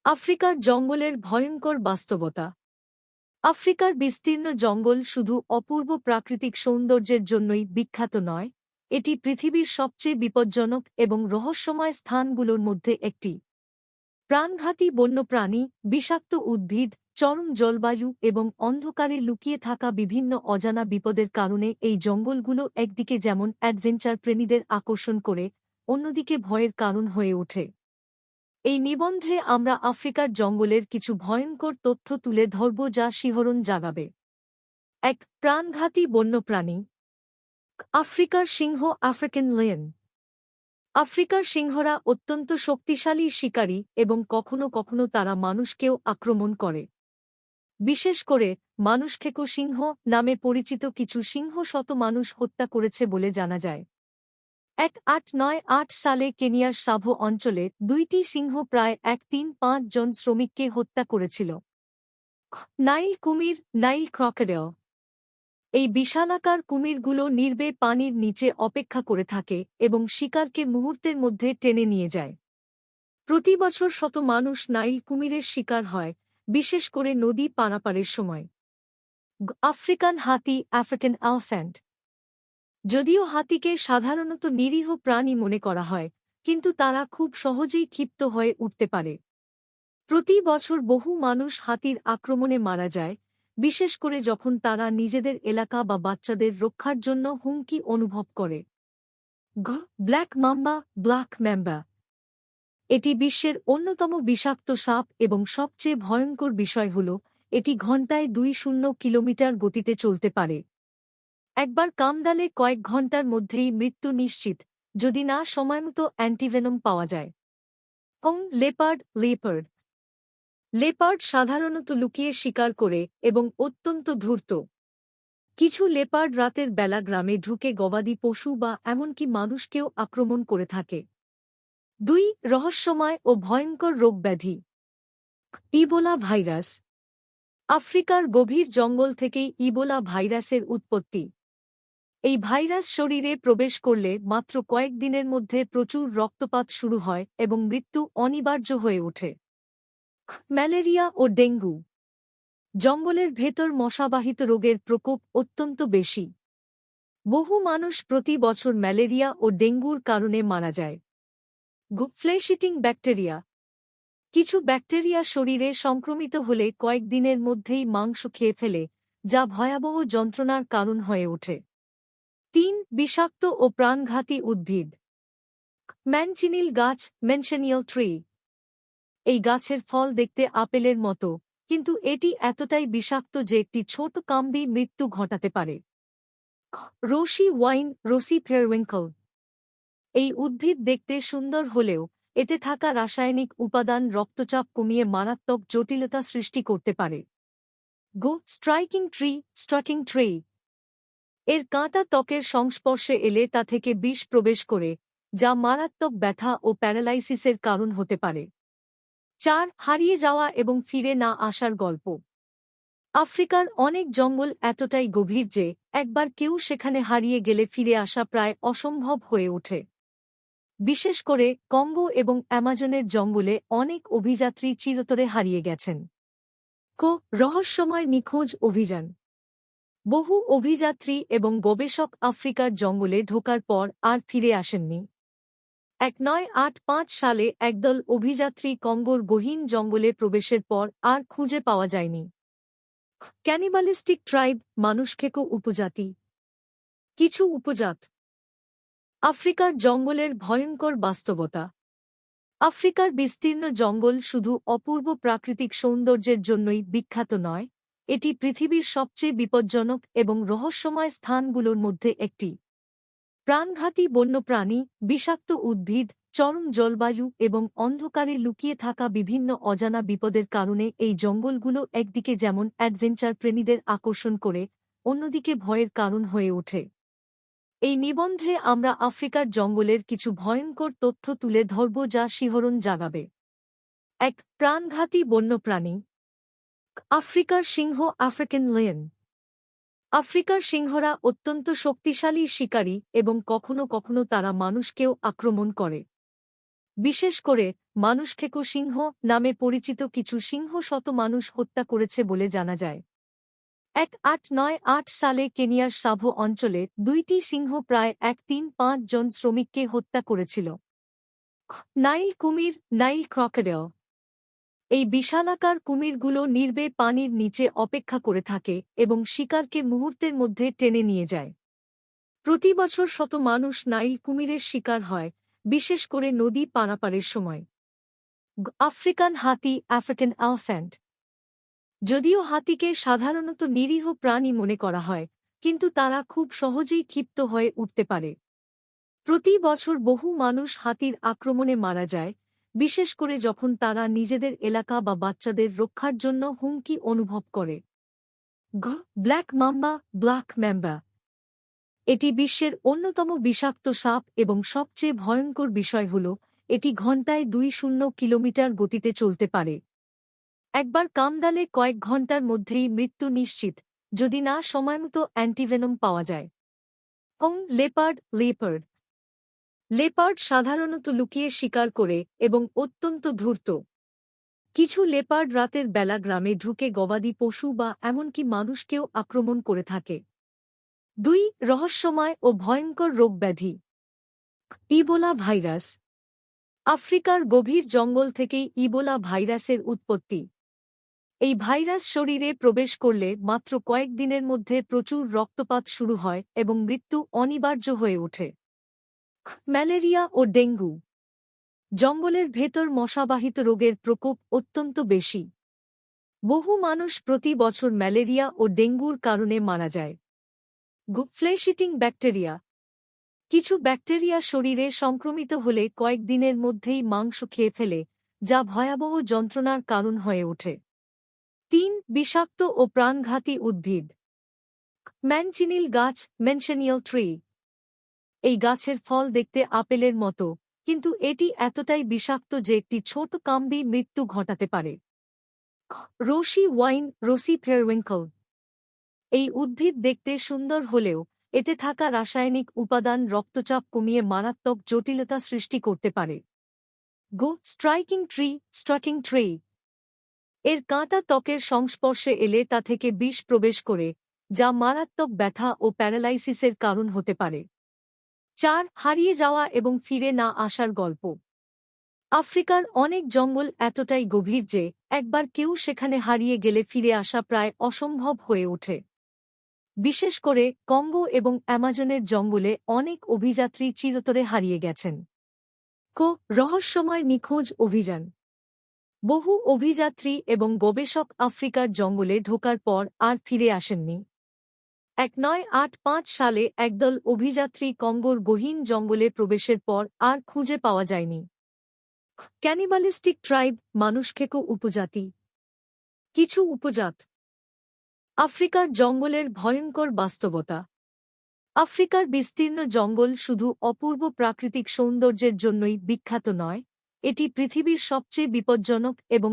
আফ্রিকার জঙ্গলের ভয়ঙ্কর বাস্তবতা। আফ্রিকার বিস্তীর্ণ জঙ্গল শুধু অপূর্ব প্রাকৃতিক সৌন্দর্যের জন্যই বিখ্যাত নয়, এটি পৃথিবীর সবচেয়ে বিপজ্জনক এবং রহস্যময় স্থানগুলোর মধ্যে একটি। প্রাণঘাতী বন্যপ্রাণী, বিষাক্ত উদ্ভিদ, চরম জলবায়ু এবং অন্ধকারে লুকিয়ে থাকা বিভিন্ন অজানা বিপদের কারণে এই জঙ্গলগুলো একদিকে যেমন অ্যাডভেঞ্চার প্রেমীদের আকর্ষণ করে, অন্যদিকে ভয়ের কারণ হয়ে ওঠে। এই নিবন্ধে আমরা আফ্রিকার জঙ্গলের কিছু ভয়ঙ্কর তথ্য তুলে ধরব যা শিহরণ জাগাবে। এক, প্রাণঘাতী বন্যপ্রাণী। আফ্রিকার সিংহ, আফ্রিকান লায়ন। আফ্রিকার সিংহরা অত্যন্ত শক্তিশালী শিকারী এবং কখনো কখনো তারা মানুষকেও আক্রমণ করে। বিশেষ করে মানুষখেকো সিংহ নামে পরিচিত কিছু সিংহ শত মানুষ হত্যা করেছে বলে জানা যায়। 1898 সালে কেনিয়ার সাভো অঞ্চলে 2টি সিংহ প্রায় 135 জন শ্রমিককে হত্যা করেছিল। নাইল কুমির, নাইল ক্রকোডাইল। এই বিশালাকার কুমিরগুলো নির্বে পানির নিচে অপেক্ষা করে থাকে এবং শিকারকে মুহূর্তের মধ্যে টেনে নিয়ে যায়। প্রতি বছর শত মানুষ নাইল কুমিরের শিকার হয়, বিশেষ করে নদী পারাপারের সময়। আফ্রিকান হাতি, আফ্রিকান এলিফ্যান্ট। যদিও হাতিকে সাধারণত নিরীহ প্রাণী মনে করা হয়, কিন্তু তারা খুব সহজেই ক্ষিপ্ত হয়ে উঠতে পারে। প্রতি বছর বহু মানুষ হাতির আক্রমণে মারা যায়, বিশেষ করে যখন তারা নিজেদের এলাকা বা বাচ্চাদের রক্ষার জন্য হুমকি অনুভব করে। Black mamba, black mamba. এটি বিশ্বের অন্যতম বিষাক্ত সাপ এবং সবচেয়ে ভয়ঙ্কর বিষয় হল এটি ঘণ্টায় 20 কিলোমিটার গতিতে চলতে পারে। একবার কামড়ালে কয়েক ঘণ্টার মধ্যেই মৃত্যু নিশ্চিত, যদি না সময়মতো অ্যান্টিভেনম পাওয়া যায়। Leopard, leopard. লেপার্ড সাধারণত লুকিয়ে শিকার করে এবং অত্যন্ত ধূর্ত। কিছু লেপার্ড রাতের বেলা গ্রামে ঢুকে গবাদি পশু বা এমনকি মানুষকেও আক্রমণ করে থাকে। 2, রহস্যময় ও ভয়ঙ্কর রোগব্যাধি। Ebola virus. আফ্রিকার গভীর জঙ্গল থেকেই ইবোলা ভাইরাসের উৎপত্তি। এই ভাইরাস শরীরে প্রবেশ করলে মাত্র কয়েক দিনের মধ্যে প্রচুর রক্তপাত শুরু হয় এবং মৃত্যু অনিবার্য হয়ে ওঠে। ম্যালেরিয়া ও ডেঙ্গু। জঙ্গলের ভেতর মশাবাহিত রোগের প্রকোপ অত্যন্ত বেশি। বহু মানুষ প্রতি বছর ম্যালেরিয়া ও ডেঙ্গুর কারণে মারা যায়। Flash eating bacteria. কিছু ব্যাকটেরিয়া শরীরে সংক্রমিত হলে কয়েক দিনের মধ্যেই মাংস খেয়ে ফেলে, যা ভয়াবহ যন্ত্রণার কারণ হয়ে ওঠে। 3, বিষাক্ত ও প্রাণঘাতী উদ্ভিদ। ম্যানচিনিল গাছ, মেনশনিয়াল ট্রি। এই গাছের ফল দেখতে আপেলের মতো, কিন্তু এটি এতটাই বিষাক্ত যে একটি ছোট কামড়ি মৃত্যু ঘটাতে পারে। Rossi wine, Rossi periwinkle. এই উদ্ভিদ দেখতে সুন্দর হলেও এতে থাকা রাসায়নিক উপাদান রক্তচাপ কমিয়ে মারাত্মক জটিলতা সৃষ্টি করতে পারে। Striking tree, striking tree. এর কাঁটা ত্বকের সংস্পর্শে এলে তা থেকে বিষ প্রবেশ করে, যা মারাত্মক ব্যথা ও প্যারালাইসিসের কারণ হতে পারে। 4, হারিয়ে যাওয়া এবং ফিরে না আসার গল্প। আফ্রিকার অনেক জঙ্গল এতটাই গভীর যে একবার কেউ সেখানে হারিয়ে গেলে ফিরে আসা প্রায় অসম্ভব হয়ে ওঠে। বিশেষ করে কঙ্গো এবং অ্যামাজনের জঙ্গলে অনেক অভিযাত্রী চিরতরে হারিয়ে গেছেন। রহস্যময় নিখোঁজ অভিযান। বহু অভিযাত্রী এবং গবেষক আফ্রিকার জঙ্গলে ঢোকার পর আর ফিরে আসেননি। 1985 সালে একদল অভিযাত্রী কঙ্গোর গহীন জঙ্গলে প্রবেশের পর আর খুঁজে পাওয়া যায়নি। ক্যানিবালিস্টিক ট্রাইব, মানুষখেকো উপজাতি। কিছু উপজাত। আফ্রিকার জঙ্গলের ভয়ঙ্কর বাস্তবতা। আফ্রিকার বিস্তীর্ণ জঙ্গল শুধু অপূর্ব প্রাকৃতিক সৌন্দর্যের জন্যই বিখ্যাত নয়, এটি পৃথিবীর সবচেয়ে বিপজ্জনক এবং রহস্যময় স্থানগুলোর মধ্যে একটি। প্রাণঘাতী বন্যপ্রাণী, বিষাক্ত উদ্ভিদ, চরম জলবায়ু এবং অন্ধকারে লুকিয়ে থাকা বিভিন্ন অজানা বিপদের কারণে এই জঙ্গলগুলো একদিকে যেমন অ্যাডভেঞ্চার প্রেমীদের আকর্ষণ করে, অন্যদিকে ভয়ের কারণ হয়ে ওঠে। এই নিবন্ধে আমরা আফ্রিকার জঙ্গলের কিছু ভয়ঙ্কর তথ্য তুলে ধরব যা শিহরণ জাগাবে। 1, প্রাণঘাতী বন্যপ্রাণী। আফ্রিকার সিংহ, আফ্রিকান লায়ন। আফ্রিকার সিংহরা অত্যন্ত শক্তিশালী শিকারী এবং কখনো কখনো তারা মানুষকেও আক্রমণ করে। বিশেষ করে মানুষখেকো সিংহ নামে পরিচিত কিছু সিংহ শত মানুষ হত্যা করেছে বলে জানা যায়। 1898 সালে কেনিয়ার সাভো অঞ্চলে 2টি সিংহ প্রায় 135 জন শ্রমিককে হত্যা করেছিল। নাইল কুমির, নাইল ক্রকোডাইল। এই বিশালাকার কুমিরগুলো নির্বে পানির নিচে অপেক্ষা করে থাকে এবং শিকারকে মুহূর্তের মধ্যে টেনে নিয়ে যায়। প্রতি বছর শত মানুষ নাইল কুমিরের শিকার হয়, বিশেষ করে নদী পারাপারের সময়। আফ্রিকান হাতি, আফ্রিকান এলিফ্যান্ট। যদিও হাতিকে সাধারণত নিরীহ প্রাণী মনে করা হয়, কিন্তু তারা খুব সহজেই ক্ষিপ্ত হয়ে উঠতে পারে। প্রতি বছর বহু মানুষ হাতির আক্রমণে মারা যায়, বিশেষ করে যখন তারা নিজেদের এলাকা বা বাচ্চাদের রক্ষার জন্য হুমকি অনুভব করে। Black mamba, black mamba. এটি বিশ্বের অন্যতম বিষাক্ত সাপ এবং সবচেয়ে ভয়ঙ্কর বিষয় হল এটি ঘণ্টায় 20 কিলোমিটার গতিতে চলতে পারে। একবার কামড়ালে কয়েক ঘণ্টার মধ্যেই মৃত্যু নিশ্চিত, যদি না সময়মতো অ্যান্টিভেনম পাওয়া যায়। Leopard, leopard. লেপার্ড সাধারণত লুকিয়ে শিকার করে এবং অত্যন্ত ধূর্ত। কিছু লেপার্ড রাতের বেলা গ্রামে ঢুকে গবাদি পশু বা এমনকি মানুষকেও আক্রমণ করে থাকে। 2. রহস্যময় ও ভয়ঙ্কর রোগব্যাধি। Ebola virus. আফ্রিকার গভীর জঙ্গল থেকেই ইবোলা ভাইরাসের উৎপত্তি। এই ভাইরাস শরীরে প্রবেশ করলে মাত্র কয়েক দিনের মধ্যে প্রচুর রক্তপাত শুরু হয় এবং মৃত্যু অনিবার্য হয়ে ওঠে। ম্যালেরিয়া ও ডেঙ্গু। জঙ্গলের ভেতর মশাবাহিত রোগের প্রকোপ অত্যন্ত বেশি। বহু মানুষ প্রতি বছর ম্যালেরিয়া ও ডেঙ্গুর কারণে মারা যায়। Flash eating bacteria. কিছু ব্যাকটেরিয়া শরীরে সংক্রমিত হলে কয়েকদিনের মধ্যেই মাংস খেয়ে ফেলে, যা ভয়াবহ যন্ত্রণার কারণ হয়ে ওঠে। 3. বিষাক্ত ও প্রাণঘাতী উদ্ভিদ। ম্যানচিনিল গাছ, মেনশনিয়াল ট্রি। এই গাছের ফল দেখতে আপেলের মতো, কিন্তু এটি এতটাই বিষাক্ত যে একটি ছোট কামড়ে মৃত্যু ঘটাতে পারে। Rossi wine, Rossi periwinkle. এই উদ্ভিদ দেখতে সুন্দর হলেও এতে থাকা রাসায়নিক উপাদান রক্তচাপ কমিয়ে মারাত্মক জটিলতা সৃষ্টি করতে পারে। Striking tree, striking tree. এর কাঁটা ত্বকের সংস্পর্শে এলে তা থেকে বিষ প্রবেশ করে, যা মারাত্মক ব্যথা ও প্যারালাইসিসের কারণ হতে পারে। 4. হারিয়ে যাওয়া এবং ফিরে না আসার গল্প। আফ্রিকার অনেক জঙ্গল এতটাই গভীর যে একবার কেউ সেখানে হারিয়ে গেলে ফিরে আসা প্রায় অসম্ভব হয়ে ওঠে। বিশেষ করে কঙ্গো এবং অ্যামাজনের জঙ্গলে অনেক অভিযাত্রী চিরতরে হারিয়ে গেছেন। রহস্যময় নিখোঁজ অভিযান। বহু অভিযাত্রী এবং গবেষক আফ্রিকার জঙ্গলে ঢোকার পর আর ফিরে আসেননি। 1985 সালে একদল অভিযাত্রী কঙ্গোর গহীন জঙ্গলে প্রবেশের পর আর খুঁজে পাওয়া যায়নি। ক্যানিবালিস্টিক ট্রাইব, মানুষখেকো উপজাতি। কিছু উপজাত। আফ্রিকার জঙ্গলের ভয়ঙ্কর বাস্তবতা। আফ্রিকার বিস্তীর্ণ জঙ্গল শুধু অপূর্ব প্রাকৃতিক সৌন্দর্যের জন্যই বিখ্যাত নয়, এটি পৃথিবীর সবচেয়ে বিপজ্জনক এবং